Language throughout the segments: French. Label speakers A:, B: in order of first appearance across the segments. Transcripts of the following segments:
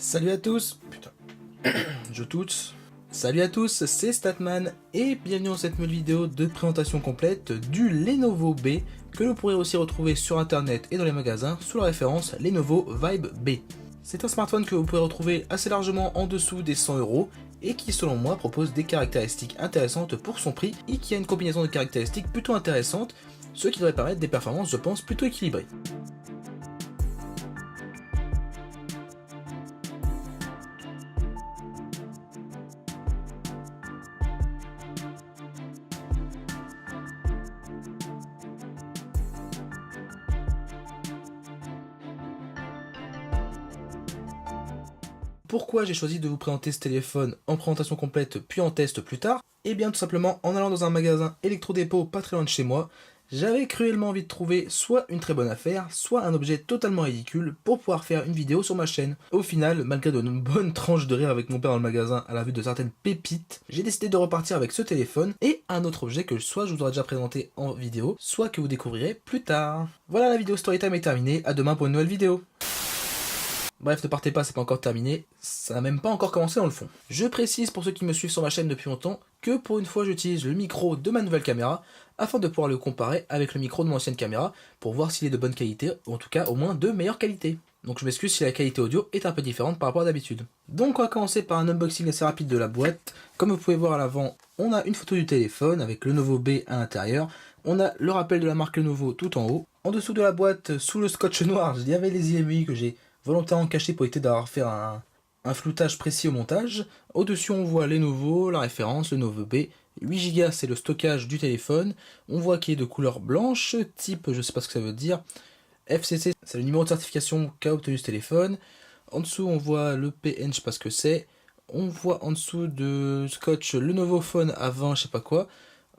A: Salut à tous, putain, je tousse. Salut à tous, c'est Statman et bienvenue dans cette nouvelle vidéo de présentation complète du Lenovo B que vous pourrez aussi retrouver sur internet et dans les magasins sous la référence Lenovo Vibe B. C'est un smartphone que vous pouvez retrouver assez largement en dessous des 100 € et qui selon moi propose des caractéristiques intéressantes pour son prix et qui a une combinaison de caractéristiques plutôt intéressantes, ce qui devrait permettre des performances je pense plutôt équilibrées. Pourquoi j'ai choisi de vous présenter ce téléphone en présentation complète puis en test plus tard? Eh bien tout simplement en allant dans un magasin électrodépôt pas très loin de chez moi, j'avais cruellement envie de trouver soit une très bonne affaire, soit un objet totalement ridicule pour pouvoir faire une vidéo sur ma chaîne. Au final, malgré de bonnes tranches de rire avec mon père dans le magasin à la vue de certaines pépites, j'ai décidé de repartir avec ce téléphone et un autre objet que soit je vous aurai déjà présenté en vidéo, soit que vous découvrirez plus tard. Voilà, la vidéo Storytime est terminée, à demain pour une nouvelle vidéo. Bref, ne partez pas, c'est pas encore terminé, ça n'a même pas encore commencé dans le fond. Je précise pour ceux qui me suivent sur ma chaîne depuis longtemps que pour une fois j'utilise le micro de ma nouvelle caméra afin de pouvoir le comparer avec le micro de mon ancienne caméra pour voir s'il est de bonne qualité, ou en tout cas au moins de meilleure qualité. Donc je m'excuse si la qualité audio est un peu différente par rapport à d'habitude. Donc on va commencer par un unboxing assez rapide de la boîte. Comme vous pouvez voir à l'avant, on a une photo du téléphone avec le Lenovo B à l'intérieur. On a le rappel de la marque Lenovo tout en haut. En dessous de la boîte, sous le scotch noir, il y avait les IMEI que j'ai volontairement caché pour éviter d'avoir fait un floutage précis au montage. Au-dessus, on voit Lenovo, la référence, le Lenovo B. 8 Go, c'est le stockage du téléphone. On voit qu'il est de couleur blanche, type, je sais pas ce que ça veut dire. FCC, c'est le numéro de certification qu'a obtenu ce téléphone. En dessous, on voit le PN, je sais pas ce que c'est. On voit en dessous de scotch le Lenovo Phone A20, je sais pas quoi.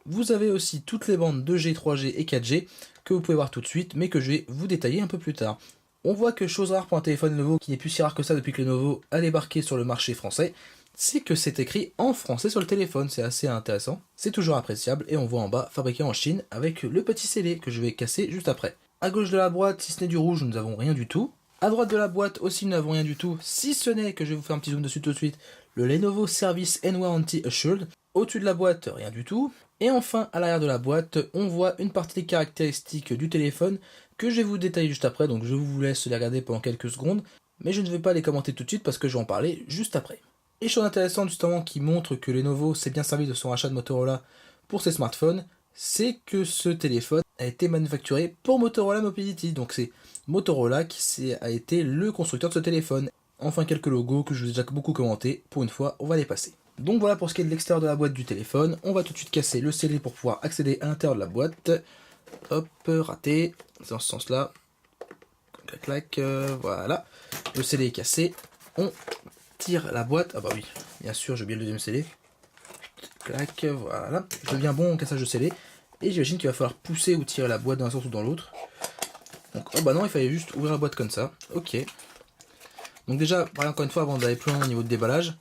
A: Vous avez aussi toutes les bandes 2G, 3G et 4G que vous pouvez voir tout de suite, mais que je vais vous détailler un peu plus tard. On voit que chose rare pour un téléphone Lenovo qui n'est plus si rare que ça depuis que Lenovo a débarqué sur le marché français, c'est que c'est écrit en français sur le téléphone, c'est assez intéressant, c'est toujours appréciable et on voit en bas fabriqué en Chine avec le petit scellé que je vais casser juste après. À gauche de la boîte, si ce n'est du rouge, nous n'avons rien du tout. À droite de la boîte aussi, nous n'avons rien du tout, si ce n'est que je vais vous faire un petit zoom dessus tout de suite, le Lenovo Service and Warranty Assured. Au-dessus de la boîte, rien du tout. Et enfin, à l'arrière de la boîte, on voit une partie des caractéristiques du téléphone que je vais vous détailler juste après, donc je vous laisse les regarder pendant quelques secondes, mais je ne vais pas les commenter tout de suite parce que je vais en parler juste après. Et chose intéressante justement qui montre que Lenovo s'est bien servi de son rachat de Motorola pour ses smartphones, c'est que ce téléphone a été manufacturé pour Motorola Mobility, donc c'est Motorola qui a été le constructeur de ce téléphone. Enfin quelques logos que je vous ai déjà beaucoup commentés, pour une fois on va les passer. Donc voilà pour ce qui est de l'extérieur de la boîte du téléphone, on va tout de suite casser le scellé pour pouvoir accéder à l'intérieur de la boîte. Hop, raté, c'est dans ce sens là, clac clac, voilà, le scellé est cassé, on tire la boîte, ah bah oui, bien sûr j'ai oublié le deuxième scellé, clac, voilà, je deviens bon au cassage de scellé, et j'imagine qu'il va falloir pousser ou tirer la boîte d'un sens ou dans l'autre, donc oh bah non il fallait juste ouvrir la boîte comme ça, ok, donc déjà, encore une fois avant d'aller plus loin au niveau de déballage,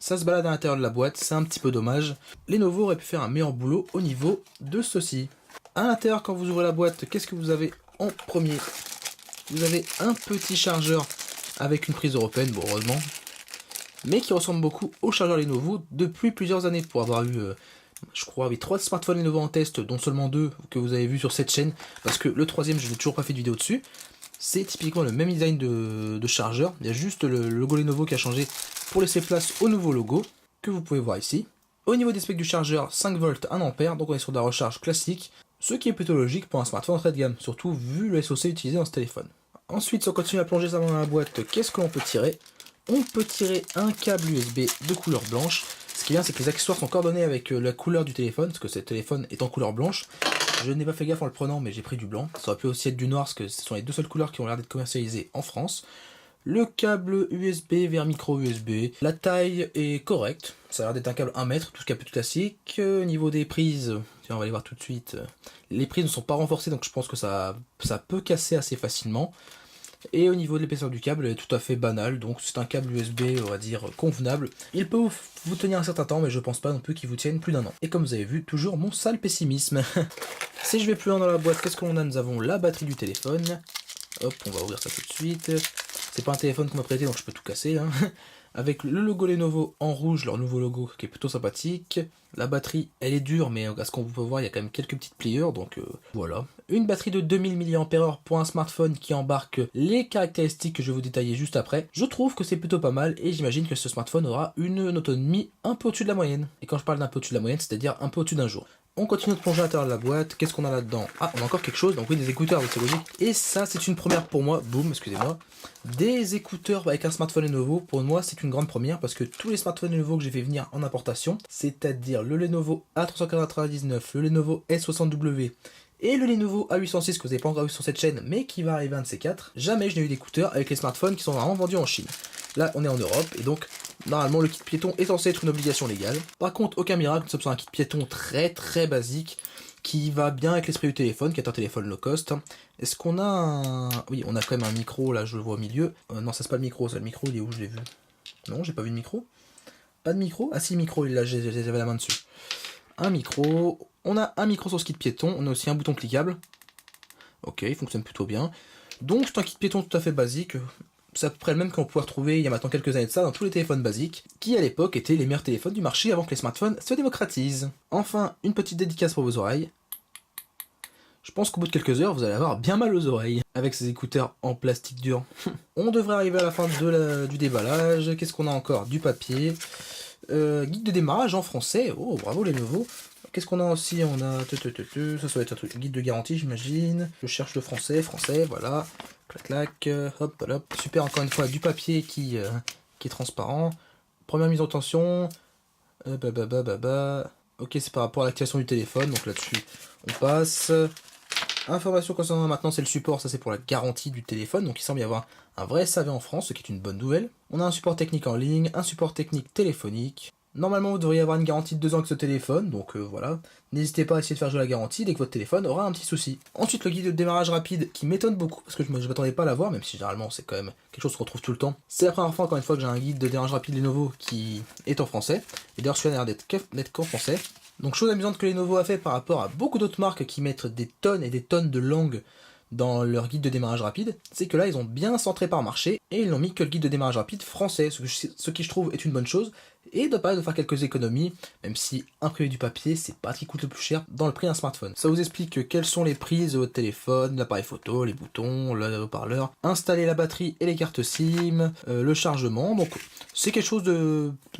A: ça se balade à l'intérieur de la boîte, c'est un petit peu dommage. Lenovo aurait pu faire un meilleur boulot au niveau de ceci. À l'intérieur, quand vous ouvrez la boîte, qu'est-ce que vous avez en premier? Vous avez un petit chargeur avec une prise européenne, bon heureusement, mais qui ressemble beaucoup au chargeur Lenovo depuis plusieurs années, pour avoir eu, je crois, 3 smartphones Lenovo en test, dont seulement 2 que vous avez vu sur cette chaîne, parce que le troisième, je n'ai toujours pas fait de vidéo dessus. C'est typiquement le même design de chargeur, il y a juste le logo Lenovo qui a changé pour laisser place au nouveau logo que vous pouvez voir ici. Au niveau des specs du chargeur, 5 volts 1 ampère, donc on est sur de la recharge classique, ce qui est plutôt logique pour un smartphone entrée de gamme, surtout vu le SoC utilisé dans ce téléphone. Ensuite, si on continue à plonger ça dans la boîte, qu'est-ce que l'on peut tirer? On peut tirer un câble USB de couleur blanche. Ce qui est bien, c'est que les accessoires sont coordonnés avec la couleur du téléphone, parce que ce téléphone est en couleur blanche. Je n'ai pas fait gaffe en le prenant, mais j'ai pris du blanc. Ça aurait pu aussi être du noir, parce que ce sont les deux seules couleurs qui ont l'air d'être commercialisées en France. Le câble USB vers micro USB. La taille est correcte. Ça a l'air d'être un câble 1 mètre, tout ce qui est plus classique. Au niveau des prises, tiens, on va les voir tout de suite. Les prises ne sont pas renforcées, donc je pense que ça peut casser assez facilement. Et au niveau de l'épaisseur du câble, elle est tout à fait banale, donc c'est un câble USB, on va dire, convenable. Il peut vous tenir un certain temps, mais je pense pas non plus qu'il vous tienne plus d'1 an. Et comme vous avez vu, toujours mon sale pessimisme. Si je vais plus loin dans la boîte, qu'est-ce qu'on a? Nous avons la batterie du téléphone. Hop, on va ouvrir ça tout de suite. c'est pas un téléphone qu'on m'a prêté donc je peux tout casser. Hein. Avec le logo Lenovo en rouge, leur nouveau logo qui est plutôt sympathique. La batterie, elle est dure, mais à ce qu'on peut voir, il y a quand même quelques petites pliures, donc voilà. Une batterie de 2000 mAh pour un smartphone qui embarque les caractéristiques que je vais vous détailler juste après. Je trouve que c'est plutôt pas mal et j'imagine que ce smartphone aura une autonomie un peu au-dessus de la moyenne. Et quand je parle d'un peu au-dessus de la moyenne, c'est-à-dire un peu au-dessus d'un jour. On continue de plonger à l'intérieur de la boîte. Qu'est-ce qu'on a là-dedans? Ah, on a encore quelque chose. Donc oui, des écouteurs, c'est logique. Et ça, c'est une première pour moi. Boum, excusez-moi. Des écouteurs avec un smartphone Lenovo. Pour moi, c'est une grande première parce que tous les smartphones Lenovo que j'ai fait venir en importation, c'est-à-dire le Lenovo A399, le Lenovo S60W et le Lenovo A806 que vous n'avez pas encore vu sur cette chaîne, mais qui va arriver un de ces quatre, jamais je n'ai eu d'écouteurs avec les smartphones qui sont vraiment vendus en Chine. Là, on est en Europe et donc normalement le kit piéton est censé être une obligation légale. Par contre, aucun miracle, nous sommes sur un kit piéton très basique qui va bien avec l'esprit du téléphone, qui est un téléphone low cost. Est-ce qu'on a un... Oui, on a quand même un micro, là je le vois au milieu. Non, ça c'est pas le micro, ça le micro, il est où? Je l'ai vu. Non, j'ai pas vu de micro. Pas de micro? Ah si, micro, là j'avais la main dessus. Un micro, on a un micro sur ce kit piéton, on a aussi un bouton cliquable. Ok, il fonctionne plutôt bien. Donc c'est un kit piéton tout à fait basique. C'est à peu près le même qu'on pouvait retrouver il y a maintenant quelques années de ça dans tous les téléphones basiques, qui à l'époque étaient les meilleurs téléphones du marché avant que les smartphones se démocratisent. Enfin, une petite dédicace pour vos oreilles. Je pense qu'au bout de quelques heures, vous allez avoir bien mal aux oreilles avec ces écouteurs en plastique dur. On devrait arriver à la fin du déballage. Qu'est-ce qu'on a encore? Du papier. Guide de démarrage en français. Oh, bravo les nouveaux. Qu'est-ce qu'on a aussi? On a... Ça doit être un truc. Guide de garantie, j'imagine. Je cherche le français, voilà. Clac, clac, hop, hop. Super, encore une fois, du papier qui est transparent. Première mise en tension. Ok, c'est par rapport à l'activation du téléphone, donc là-dessus, on passe. Information concernant maintenant, c'est le support, ça c'est pour la garantie du téléphone, donc il semble y avoir un vrai SAV en France, ce qui est une bonne nouvelle. On a un support technique en ligne, un support technique téléphonique. Normalement, vous devriez avoir une garantie de 2 ans avec ce téléphone, donc voilà. N'hésitez pas à essayer de faire jouer la garantie dès que votre téléphone aura un petit souci. Ensuite, le guide de démarrage rapide qui m'étonne beaucoup, parce que je ne m'attendais pas à l'avoir, même si généralement c'est quand même quelque chose qu'on retrouve tout le temps. C'est la première fois, encore une fois, que j'ai un guide de démarrage rapide Lenovo qui est en français. Et d'ailleurs, celui-là n'a l'air d'être qu'en français. Donc, chose amusante que Lenovo a fait par rapport à beaucoup d'autres marques qui mettent des tonnes et des tonnes de langues dans leur guide de démarrage rapide, c'est que là ils ont bien centré par marché et ils n'ont mis que le guide de démarrage rapide français, ce qui je trouve est une bonne chose et doit permettre de faire quelques économies, même si imprimer du papier c'est pas ce qui coûte le plus cher dans le prix d'un smartphone. Ça vous explique quelles sont les prises de votre téléphone, l'appareil photo, les boutons, le haut-parleur, installer la batterie et les cartes SIM, le chargement, donc c'est quelque chose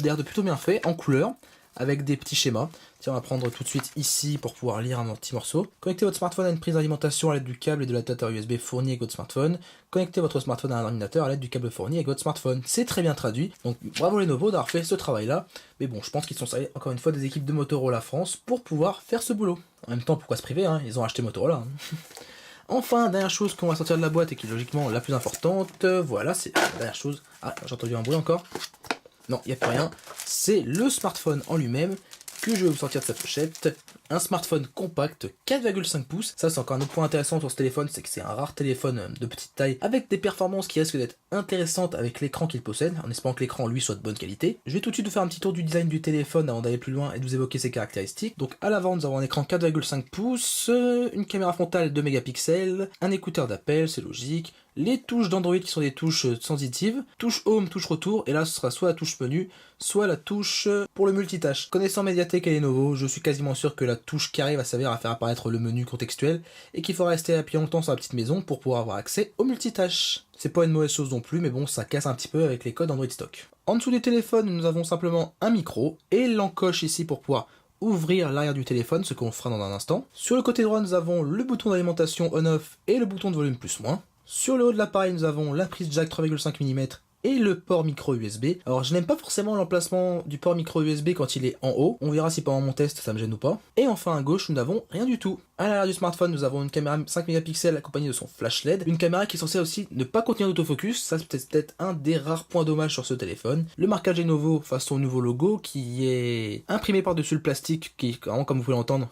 A: d'air de plutôt bien fait, en couleur, avec des petits schémas. Tiens, on va prendre tout de suite ici pour pouvoir lire un petit morceau. Connectez votre smartphone à une prise d'alimentation à l'aide du câble et de l'adaptateur USB fourni avec votre smartphone. Connectez votre smartphone à un ordinateur à l'aide du câble fourni avec votre smartphone. C'est très bien traduit, donc bravo Lenovo d'avoir fait ce travail-là. Mais bon, je pense qu'ils sont servis encore une fois des équipes de Motorola France pour pouvoir faire ce boulot. En même temps, pourquoi se priver, hein, ils ont acheté Motorola. Hein. Enfin, dernière chose qu'on va sortir de la boîte et qui est logiquement la plus importante, voilà, c'est la dernière chose. Ah, j'ai entendu un bruit encore. Non, il n'y a plus rien. C'est le smartphone en lui-même que je vais vous sortir de sa pochette. Un smartphone compact 4,5 pouces. Ça, c'est encore un autre point intéressant sur ce téléphone, c'est que c'est un rare téléphone de petite taille avec des performances qui risquent d'être intéressantes avec l'écran qu'il possède, en espérant que l'écran lui soit de bonne qualité. Je vais tout de suite vous faire un petit tour du design du téléphone avant d'aller plus loin et de vous évoquer ses caractéristiques. Donc à l'avant, nous avons un écran 4,5 pouces, une caméra frontale 2 mégapixels, un écouteur d'appel, c'est logique, les touches d'Android qui sont des touches sensitives, touche home, touche retour, et là ce sera soit la touche menu, soit la touche pour le multitâche. Connaissant Mediatek et Lenovo, je suis quasiment sûr que la touche carré va servir à faire apparaître le menu contextuel et qu'il faudra rester appuyé longtemps sur la petite maison pour pouvoir avoir accès au multitâche. C'est pas une mauvaise chose non plus, mais bon, ça casse un petit peu avec les codes Android stock. En dessous du téléphone, nous avons simplement un micro et l'encoche ici pour pouvoir ouvrir l'arrière du téléphone, ce qu'on fera dans un instant. Sur le côté droit, nous avons le bouton d'alimentation on-off et le bouton de volume plus-moins. Sur le haut de l'appareil, nous avons la prise jack 3,5 mm et le port micro USB. Alors je n'aime pas forcément l'emplacement du port micro USB quand il est en haut. On verra si pendant mon test ça me gêne ou pas. Et enfin à gauche, nous n'avons rien du tout. À l'arrière du smartphone, nous avons une caméra 5 mégapixels accompagnée de son flash LED. Une caméra qui est censée aussi ne pas contenir d'autofocus. Ça c'est peut-être un des rares points dommage sur ce téléphone. Le marquage Lenovo face au nouveau logo qui est imprimé par-dessus le plastique, qui vraiment comme vous pouvez l'entendre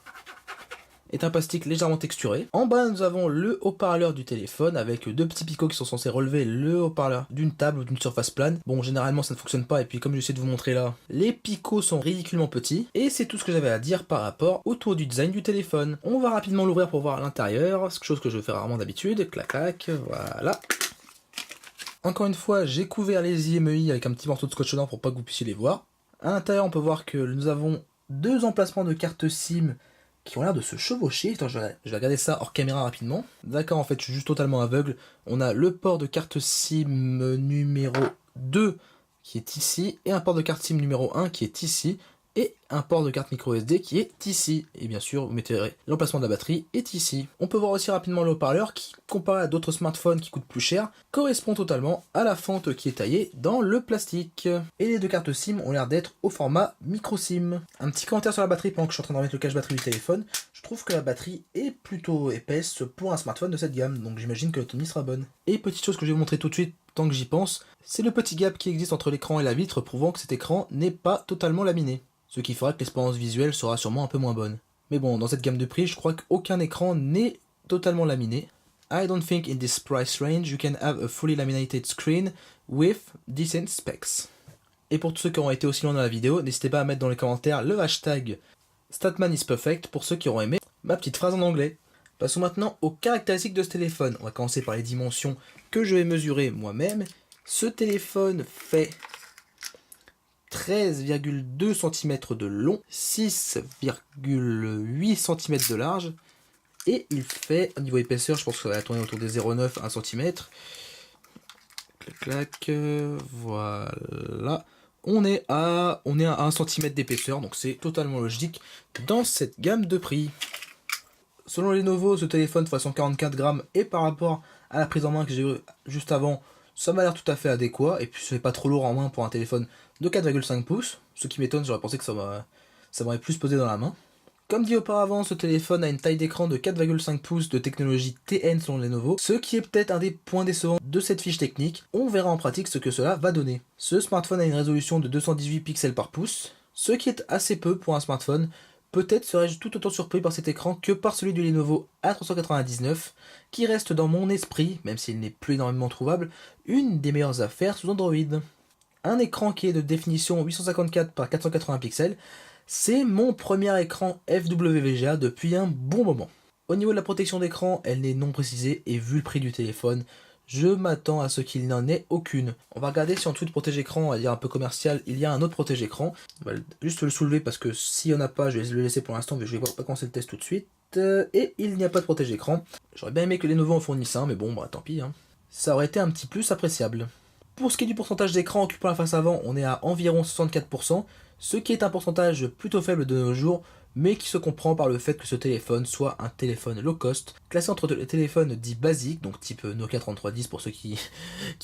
A: est un plastique légèrement texturé. En bas, nous avons le haut-parleur du téléphone avec deux petits picots qui sont censés relever le haut-parleur d'une table ou d'une surface plane. Bon, généralement, ça ne fonctionne pas et puis comme j'essaie de vous montrer là, les picots sont ridiculement petits. Et c'est tout ce que j'avais à dire par rapport au tour du design du téléphone. On va rapidement l'ouvrir pour voir l'intérieur, chose que je fais rarement d'habitude. Clac, clac, voilà. Encore une fois, j'ai couvert les IMEI avec un petit morceau de scotch blanc pour pas que vous puissiez les voir. À l'intérieur, on peut voir que nous avons deux emplacements de carte SIM qui ont l'air de se chevaucher. Attends, je vais regarder ça hors caméra rapidement. D'accord, en fait, je suis juste totalement aveugle. On a le port de carte SIM numéro 2 qui est ici, et un port de carte SIM numéro 1 qui est ici, et un port de carte micro SD qui est ici. Et bien sûr, vous mettez l'emplacement de la batterie est ici. On peut voir aussi rapidement le haut-parleur qui, comparé à d'autres smartphones qui coûtent plus cher, correspond totalement à la fente qui est taillée dans le plastique. Et les deux cartes SIM ont l'air d'être au format micro SIM. Un petit commentaire sur la batterie pendant que je suis en train de remettre le cache-batterie du téléphone. Je trouve que la batterie est plutôt épaisse pour un smartphone de cette gamme, donc j'imagine que l'autonomie sera bonne. Et petite chose que je vais vous montrer tout de suite, tant que j'y pense, c'est le petit gap qui existe entre l'écran et la vitre, prouvant que cet écran n'est pas totalement laminé. Ce qui fera que l'expérience visuelle sera sûrement un peu moins bonne. Mais bon, dans cette gamme de prix, je crois qu'aucun écran n'est totalement laminé. I don't think in this price range you can have a fully laminated screen with decent specs. Et pour tous ceux qui auront été aussi loin dans la vidéo, n'hésitez pas à mettre dans les commentaires le hashtag StatmanIsPerfect pour ceux qui auront aimé ma petite phrase en anglais. Passons maintenant aux caractéristiques de ce téléphone. On va commencer par les dimensions que je vais mesurer moi-même. Ce téléphone fait 13,2 cm de long, 6,8 cm de large, et il fait, au niveau épaisseur, je pense que ça va tourner autour des 0,9 à 1 cm. Clac, clac, voilà. On est à 1 cm d'épaisseur, donc c'est totalement logique dans cette gamme de prix. Selon Lenovo, ce téléphone fait 144 grammes, et par rapport à la prise en main que j'ai eu juste avant, ça m'a l'air tout à fait adéquat, et puis c'est pas trop lourd en main pour un téléphone de 4,5 pouces, ce qui m'étonne, j'aurais pensé que ça m'aurait plus posé dans la main. Comme dit auparavant, ce téléphone a une taille d'écran de 4,5 pouces de technologie TN selon Lenovo, ce qui est peut-être un des points décevants de cette fiche technique. On verra en pratique ce que cela va donner. Ce smartphone a une résolution de 218 pixels par pouce, ce qui est assez peu pour un smartphone. Peut-être serais-je tout autant surpris par cet écran que par celui du Lenovo A399, qui reste dans mon esprit, même s'il n'est plus énormément trouvable, une des meilleures affaires sous Android. Un écran qui est de définition 854 par 480 pixels, c'est mon premier écran FWVGA depuis un bon moment. Au niveau de la protection d'écran, elle n'est non précisée et vu le prix du téléphone, je m'attends à ce qu'il n'en ait aucune. On va regarder si en dessous de protège-écran, on va dire un peu commercial, il y a un autre protège-écran. On va juste le soulever parce que s'il n'y en a pas, je vais le laisser pour l'instant, mais je vais pas commencer le test tout de suite. Et il n'y a pas de protège-écran. J'aurais bien aimé que les Lenovo en fournissent un, mais bon, bah tant pis. Ça aurait été un petit plus appréciable. Pour ce qui est du pourcentage d'écran occupant la face avant, on est à environ 64%, ce qui est un pourcentage plutôt faible de nos jours, mais qui se comprend par le fait que ce téléphone soit un téléphone low cost, classé entre les téléphones dits basiques, donc type Nokia 3310 pour ceux qui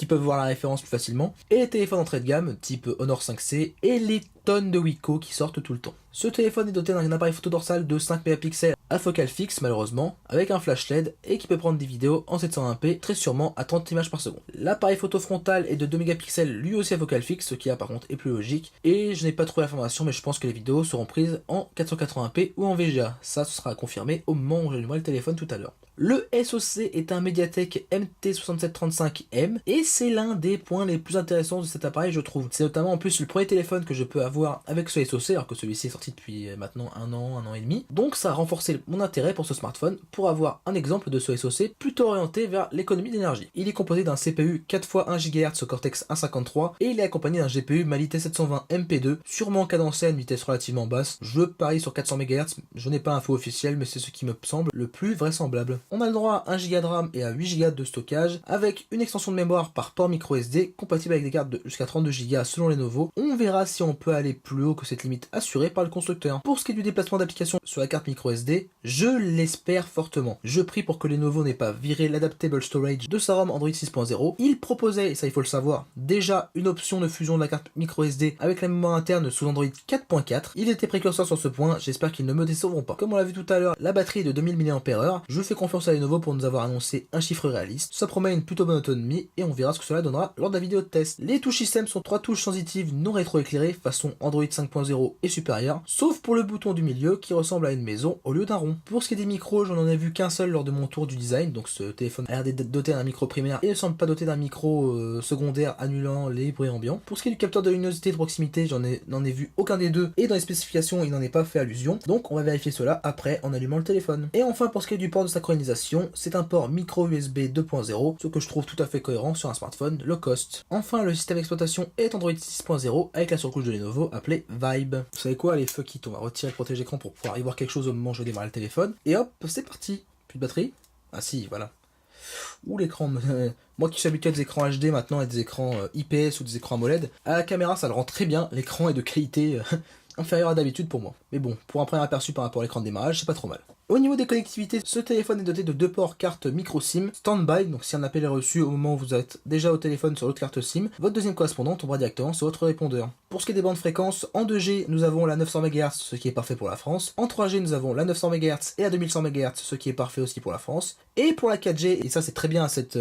A: peuvent voir la référence plus facilement, et les téléphones entrée de gamme, type Honor 5C, et les tonnes de Wiko qui sortent tout le temps. Ce téléphone est doté d'un appareil photo dorsal de 5 mégapixels à focale fixe malheureusement, avec un flash LED et qui peut prendre des vidéos en 720p très sûrement à 30 images par seconde. L'appareil photo frontal est de 2 mégapixels lui aussi à focale fixe, ce qui là par contre est plus logique, et je n'ai pas trouvé l'information mais je pense que les vidéos seront prises en 480p ou en VGA, ça ce sera confirmé au moment où j'allumerai le téléphone tout à l'heure. Le SoC est un Mediatek MT6735M et c'est l'un des points les plus intéressants de cet appareil je trouve. C'est notamment en plus le premier téléphone que je peux avoir avec ce SoC alors que celui-ci est sorti depuis maintenant un an et demi. Donc ça a renforcé mon intérêt pour ce smartphone pour avoir un exemple de ce SoC plutôt orienté vers l'économie d'énergie. Il est composé d'un CPU 4x1 GHz au Cortex A53 et il est accompagné d'un GPU Mali T720 MP2 sûrement cadencé à une vitesse relativement basse. Je parie sur 400 MHz, je n'ai pas info officielle mais c'est ce qui me semble le plus vraisemblable. On a le droit à 1 Go de RAM et à 8 Go de stockage avec une extension de mémoire par port micro SD compatible avec des cartes de jusqu'à 32 Go selon Lenovo. On verra si on peut aller plus haut que cette limite assurée par le constructeur. Pour ce qui est du déplacement d'application sur la carte micro SD, je l'espère fortement. Je prie pour que Lenovo n'ait pas viré l'adaptable storage de sa ROM Android 6.0. Il proposait, et ça il faut le savoir, déjà une option de fusion de la carte micro SD avec la mémoire interne sous Android 4.4. Il était précurseur sur ce point, j'espère qu'ils ne me décevront pas. Comme on l'a vu tout à l'heure, la batterie est de 2000 mAh. Je fais confiance à Lenovo pour nous avoir annoncé un chiffre réaliste. Ça promet une plutôt bonne autonomie et on verra ce que cela donnera lors de la vidéo de test. Les touches système sont 3 touches sensitives non rétroéclairées façon Android 5.0 et supérieur, sauf pour le bouton du milieu qui ressemble à une maison au lieu d'un un rond. Pour ce qui est des micros, j'en ai vu qu'un seul lors de mon tour du design, donc ce téléphone a l'air d'être doté d'un micro primaire et ne semble pas doté d'un micro secondaire annulant les bruits ambiants. Pour ce qui est du capteur de luminosité de proximité, n'en ai vu aucun des deux et dans les spécifications il n'en est pas fait allusion, donc on va vérifier cela après en allumant le téléphone. Et enfin pour ce qui est du port de synchronisation, c'est un port micro USB 2.0, ce que je trouve tout à fait cohérent sur un smartphone low cost. Enfin le système d'exploitation est Android 6.0 avec la surcouche de Lenovo appelée Vibe. Vous savez quoi, allez fuck it, on va retirer le protège écran pour pouvoir y voir quelque chose au moment où je vais démarrer le téléphone. Et hop, c'est parti. Plus de batterie? Ah si, voilà. Ouh l'écran, moi qui suis habitué à des écrans HD maintenant et des écrans IPS ou des écrans AMOLED, à la caméra ça le rend très bien, l'écran est de qualité inférieure à d'habitude pour moi. Mais bon, pour un premier aperçu par rapport à l'écran de démarrage, c'est pas trop mal. Au niveau des connectivités, ce téléphone est doté de 2 ports carte micro SIM standby, donc si un appel est reçu au moment où vous êtes déjà au téléphone sur l'autre carte SIM, votre deuxième correspondant tombera directement sur votre répondeur. Pour ce qui est des bandes fréquences, en 2G nous avons la 900 MHz, ce qui est parfait pour la France, en 3G nous avons la 900 MHz et la 2100 MHz, ce qui est parfait aussi pour la France, et pour la 4G, et ça c'est très bien à cette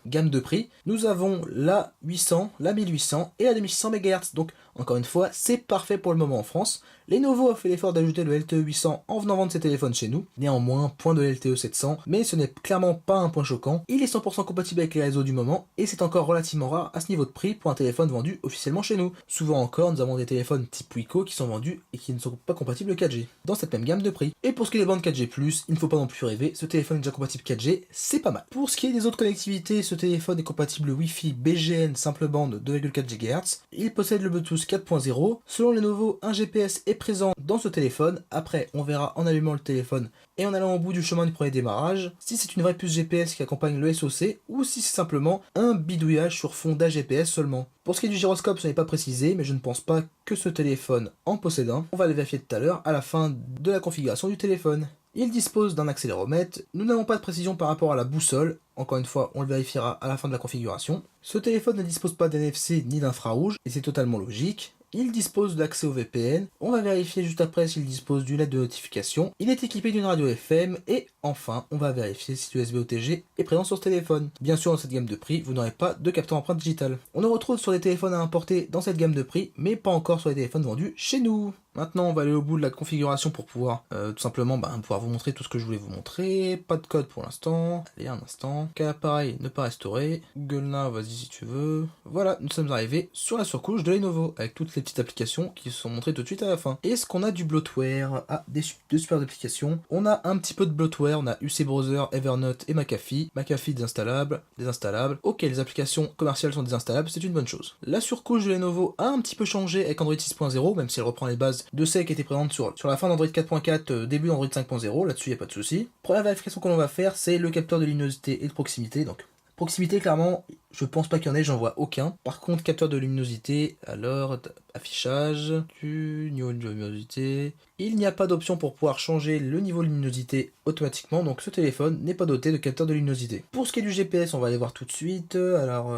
A: gamme de prix, nous avons la 800, la 1800 et la 2600 MHz, donc encore une fois c'est parfait pour le moment en France. Lenovo a fait l'effort d'ajouter le LTE 800 en venant vendre ses téléphones chez nous. Néanmoins, point de LTE 700, mais ce n'est clairement pas un point choquant. Il est 100% compatible avec les réseaux du moment, et c'est encore relativement rare à ce niveau de prix pour un téléphone vendu officiellement chez nous. Souvent encore, nous avons des téléphones type Wiko qui sont vendus et qui ne sont pas compatibles 4G, dans cette même gamme de prix. Et pour ce qui est des bandes 4G+, il ne faut pas non plus rêver, ce téléphone est déjà compatible 4G, c'est pas mal. Pour ce qui est des autres connectivités, ce téléphone est compatible Wi-Fi BGN simple bande 2,4 GHz. Il possède le Bluetooth 4.0. Selon Lenovo, un GPS est présent dans ce téléphone. Après, on verra en allumant le téléphone et en allant au bout du chemin du premier démarrage si c'est une vraie puce GPS qui accompagne le SoC ou si c'est simplement un bidouillage sur fond d'AGPS seulement. Pour ce qui est du gyroscope, ce n'est pas précisé, mais je ne pense pas que ce téléphone en possède un. On va le vérifier tout à l'heure à la fin de la configuration du téléphone. Il dispose d'un accéléromètre, nous n'avons pas de précision par rapport à la boussole, encore une fois on le vérifiera à la fin de la configuration. Ce téléphone ne dispose pas d'NFC ni d'infrarouge, et c'est totalement logique. Il dispose d'accès au VPN, on va vérifier juste après s'il dispose d'une lettre de notification. Il est équipé d'une radio FM, et enfin on va vérifier si l'USB OTG est présent sur ce téléphone. Bien sûr dans cette gamme de prix, vous n'aurez pas de capteur empreinte digitale. On le retrouve sur des téléphones à importer dans cette gamme de prix, mais pas encore sur les téléphones vendus chez nous. Maintenant on va aller au bout de la configuration pour pouvoir tout simplement pouvoir vous montrer tout ce que je voulais vous montrer. Pas de code pour l'instant. Allez un instant. Quel appareil ne pas restaurer. Google Now, vas-y si tu veux. Voilà, nous sommes arrivés sur la surcouche de Lenovo avec toutes les petites applications qui se sont montrées tout de suite à la fin. Est-ce qu'on a du bloatware? Ah, deux super applications. On a un petit peu de bloatware, on a UC Browser, Evernote et McAfee. McAfee désinstallable. Ok, les applications commerciales sont désinstallables, c'est une bonne chose. La surcouche de Lenovo a un petit peu changé avec Android 6.0, même si elle reprend les bases de celles qui étaient présentes sur la fin d'Android 4.4, début d'Android 5.0, là-dessus il n'y a pas de souci. Première vérification que l'on va faire, c'est le capteur de luminosité et de proximité. Donc proximité, clairement, je pense pas qu'il y en ait, j'en vois aucun. Par contre, capteur de luminosité, alors affichage du niveau de luminosité. Il n'y a pas d'option pour pouvoir changer le niveau de luminosité automatiquement, donc ce téléphone n'est pas doté de capteur de luminosité. Pour ce qui est du GPS, on va aller voir tout de suite. Alors,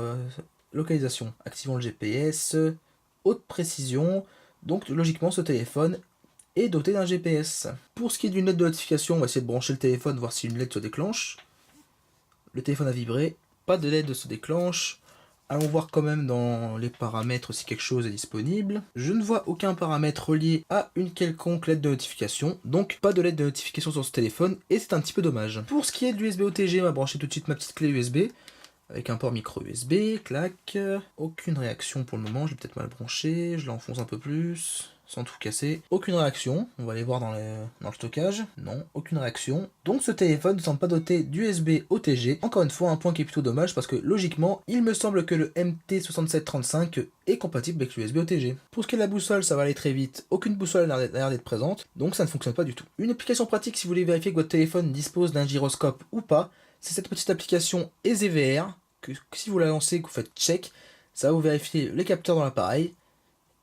A: localisation, activons le GPS, haute précision. Donc logiquement ce téléphone est doté d'un GPS. Pour ce qui est d'une lettre de notification, on va essayer de brancher le téléphone, voir si une lettre se déclenche. Le téléphone a vibré, pas de lettre se déclenche. Allons voir quand même dans les paramètres si quelque chose est disponible. Je ne vois aucun paramètre relié à une quelconque lettre de notification, donc pas de lettre de notification sur ce téléphone, et c'est un petit peu dommage. Pour ce qui est de l'USB OTG, on va brancher tout de suite ma petite clé USB. Avec un port micro USB, clac, aucune réaction pour le moment, je vais peut-être mal brancher, je l'enfonce un peu plus, sans tout casser. Aucune réaction, on va aller voir dans le stockage, non, aucune réaction. Donc ce téléphone ne semble pas doté d'USB OTG, encore une fois un point qui est plutôt dommage parce que logiquement, il me semble que le MT6735 est compatible avec l'USB OTG. Pour ce qui est de la boussole, ça va aller très vite, aucune boussole n'a l'air d'être présente, donc ça ne fonctionne pas du tout. Une application pratique si vous voulez vérifier que votre téléphone dispose d'un gyroscope ou pas, c'est cette petite application EasyVR, que si vous la lancez, que vous faites check, ça va vous vérifier les capteurs dans l'appareil.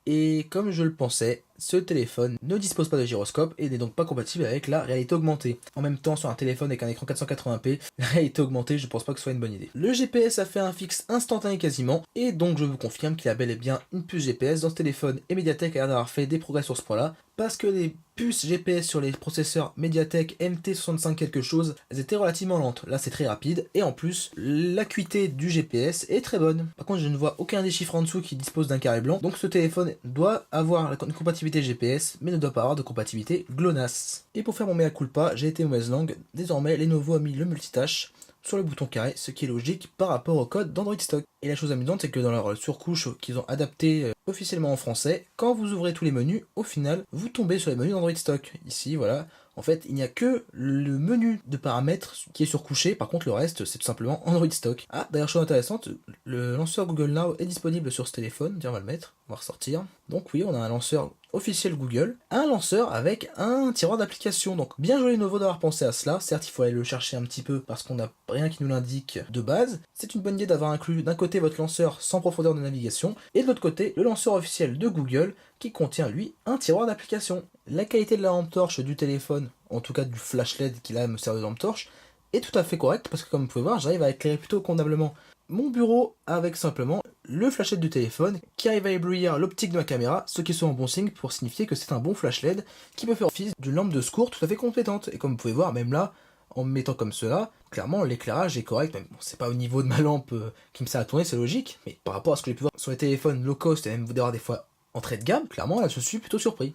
A: Et comme je le pensais, ce téléphone ne dispose pas de gyroscope et n'est donc pas compatible avec la réalité augmentée. En même temps, sur un téléphone avec un écran 480p, la réalité augmentée, je pense pas que ce soit une bonne idée. Le GPS a fait un fixe instantané quasiment, et donc je vous confirme qu'il y a bel et bien une puce GPS dans ce téléphone, et Mediatek a l'air d'avoir fait des progrès sur ce point-là. parce que les puces GPS sur les processeurs Mediatek MT65 quelque chose, elles étaient relativement lentes. Là c'est très rapide et en plus l'acuité du GPS est très bonne. Par contre je ne vois aucun des chiffres en dessous qui dispose d'un carré blanc, donc ce téléphone doit avoir une compatibilité GPS mais ne doit pas avoir de compatibilité GLONASS. Et pour faire mon mea culpa, j'ai été mauvaise langue, désormais Lenovo a mis le multitâche sur le bouton carré, ce qui est logique par rapport au code d'Android Stock. Et la chose amusante, c'est que dans leur surcouche qu'ils ont adapté officiellement en français, quand vous ouvrez tous les menus, au final, vous tombez sur les menus d'Android Stock. Ici, voilà. En fait, il n'y a que le menu de paramètres qui est surcouché, par contre le reste, c'est tout simplement Android Stock. Ah, d'ailleurs, chose intéressante, le lanceur Google Now est disponible sur ce téléphone. Tiens, on va le mettre, on va ressortir. Donc oui, on a un lanceur officiel Google, un lanceur avec un tiroir d'application. Donc bien joué Lenovo d'avoir pensé à cela. Certes, il faut aller le chercher un petit peu parce qu'on n'a rien qui nous l'indique de base. C'est une bonne idée d'avoir inclus d'un côté votre lanceur sans profondeur de navigation et de l'autre côté le lanceur officiel de Google qui contient lui un tiroir d'application. La qualité de la lampe torche du téléphone, en tout cas du flash LED qui là me sert de lampe torche, est tout à fait correcte parce que comme vous pouvez voir, j'arrive à éclairer plutôt convenablement mon bureau avec simplement le flash LED du téléphone qui arrive à éblouir l'optique de ma caméra, ce qui est souvent bon signe pour signifier que c'est un bon flash LED qui peut faire office d'une lampe de secours tout à fait compétente. Et comme vous pouvez voir, même là, en me mettant comme cela, clairement l'éclairage est correct. Même, bon, c'est pas au niveau de ma lampe qui me sert à tourner, c'est logique, mais par rapport à ce que j'ai pu voir sur les téléphones low cost et même d'ailleurs des fois entrée de gamme, clairement là je suis plutôt surpris.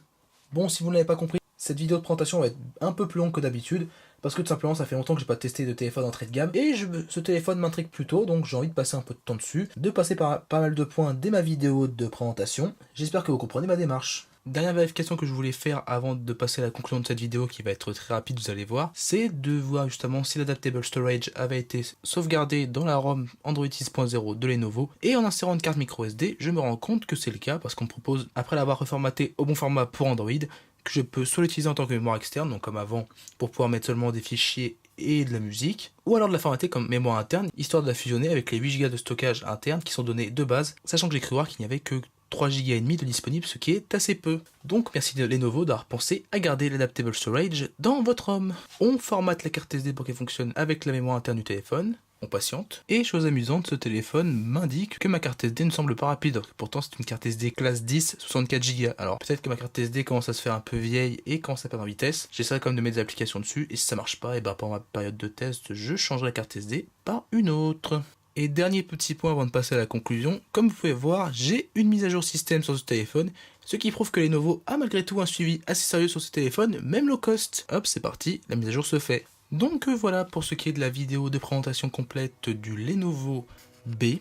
A: Bon, si vous ne l'avez pas compris, cette vidéo de présentation va être un peu plus longue que d'habitude, parce que tout simplement ça fait longtemps que j'ai pas testé de téléphone entrée de gamme, et ce téléphone m'intrigue plutôt, donc j'ai envie de passer un peu de temps dessus, de passer par pas mal de points dès ma vidéo de présentation. J'espère que vous comprenez ma démarche. Dernière vérification que je voulais faire avant de passer à la conclusion de cette vidéo qui va être très rapide, vous allez voir, c'est de voir justement si l'Adaptable Storage avait été sauvegardé dans la ROM Android 6.0 de Lenovo. Et en insérant une carte micro SD, je me rends compte que c'est le cas parce qu'on me propose, après l'avoir reformaté au bon format pour Android, que je peux soit l'utiliser en tant que mémoire externe, donc comme avant, pour pouvoir mettre seulement des fichiers et de la musique, ou alors de la formater comme mémoire interne, histoire de la fusionner avec les 8 Go de stockage interne qui sont donnés de base, sachant que j'ai cru voir qu'il n'y avait que 3,5 Go de disponible, ce qui est assez peu. Donc merci de Lenovo d'avoir pensé à garder l'Adaptable Storage dans votre ROM. On formate la carte SD pour qu'elle fonctionne avec la mémoire interne du téléphone. On patiente. Et chose amusante, ce téléphone m'indique que ma carte SD ne semble pas rapide. Pourtant c'est une carte SD classe 10, 64 Go. Alors peut-être que ma carte SD commence à se faire un peu vieille et commence à perdre en vitesse. J'essaierai quand même de mettre des applications dessus. Et si ça marche pas, et ben pendant ma période de test, je changerai la carte SD par une autre. Et dernier petit point avant de passer à la conclusion, comme vous pouvez voir, j'ai une mise à jour système sur ce téléphone, ce qui prouve que Lenovo a malgré tout un suivi assez sérieux sur ce téléphone, même low cost. Hop, c'est parti, la mise à jour se fait. Donc voilà pour ce qui est de la vidéo de présentation complète du Lenovo B.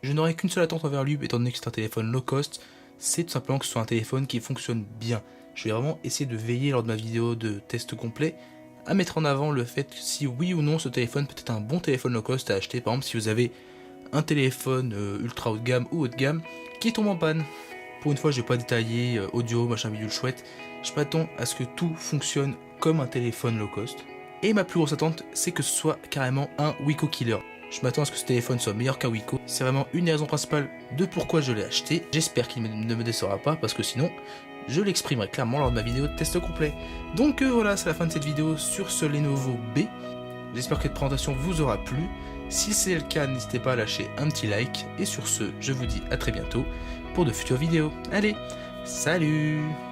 A: Je n'aurai qu'une seule attente envers lui, étant donné que c'est un téléphone low cost, c'est tout simplement que ce soit un téléphone qui fonctionne bien. Je vais vraiment essayer de veiller lors de ma vidéo de test complet à mettre en avant le fait que si oui ou non ce téléphone peut être un bon téléphone low cost à acheter. Par exemple si vous avez un téléphone ultra haut de gamme ou haut de gamme qui tombe en panne. Pour une fois je vais pas détailler audio, machin bidule chouette, je m'attends à ce que tout fonctionne comme un téléphone low cost. Et ma plus grosse attente c'est que ce soit carrément un Wiko killer. Je m'attends à ce que ce téléphone soit meilleur qu'un Wiko. C'est vraiment une des raisons principales de pourquoi je l'ai acheté. J'espère qu'il ne me décevra pas parce que sinon je l'exprimerai clairement lors de ma vidéo de test complet. Donc voilà, c'est la fin de cette vidéo sur ce Lenovo B. J'espère que cette présentation vous aura plu. Si c'est le cas, n'hésitez pas à lâcher un petit like. Et sur ce, je vous dis à très bientôt pour de futures vidéos. Allez, salut!